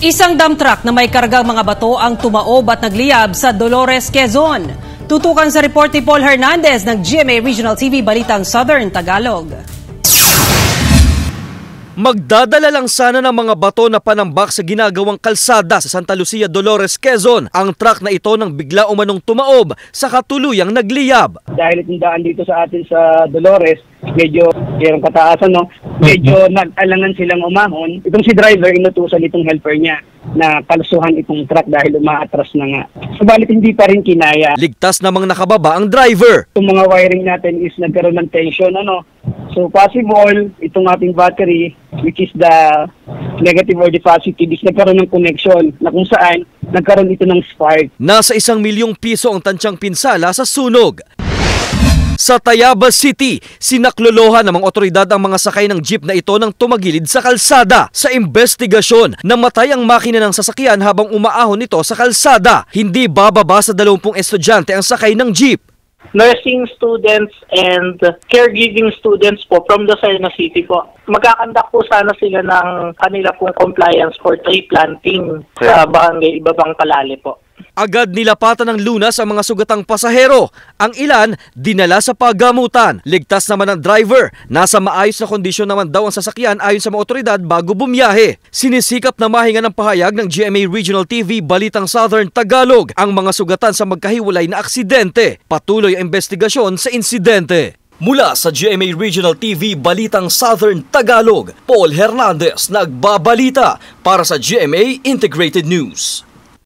Isang dump truck na may kargang mga bato ang tumaob at nagliyab sa Dolores, Quezon. Tutukan sa report ni Paul Hernandez ng GMA Regional TV Balitang Southern Tagalog. Magdadala lang sana ng mga bato na panambak sa ginagawang kalsada sa Santa Lucia, Dolores, Quezon ang truck na ito nang bigla umanong tumaob sa katuluyang nagliyab. Dahil itong daan dito sa atin sa Dolores, medyo yung kataasan, no? Medyo nag-alangan silang umahon. Itong si driver, inutusan itong helper niya na kalusuhan itong truck dahil umaatras na nga. Subalit hindi pa rin kinaya. Ligtas namang nakababa ang driver. Itong mga wiring natin is nagkaroon ng tension, ano? So possible, itong ating battery, which is the negative or the positive, is nagkaroon ng connection na kung saan nagkaroon ito ng spark. Nasa 1 milyong piso ang tansyang pinsala sa sunog. Sa Tayabas City, sinaklolohan ng mga otoridad ang mga sakay ng jeep na ito nang tumagilid sa kalsada. Sa investigasyon, namatay ang makina ng sasakyan habang umaahon ito sa kalsada. Hindi bababa sa 20 estudyante ang sakay ng jeep. Nursing students and caregiving students po from the Serna City po. Magkakandak po sana sila ng kanila pong compliance for tree planting sa barangay Ibabang Palale po. Agad nilapatan ng lunas ang mga sugatang pasahero. Ang ilan, dinala sa paggamutan. Ligtas naman ang driver. Nasa maayos na kondisyon naman daw ang sasakyan ayon sa mga otoridad bago bumiyahe. Sinisikap na mahinga ng pahayag ng GMA Regional TV Balitang Southern Tagalog ang mga sugatan sa magkahiwalay na aksidente. Patuloy ang investigasyon sa insidente. Mula sa GMA Regional TV Balitang Southern Tagalog, Paul Hernandez nagbabalita para sa GMA Integrated News.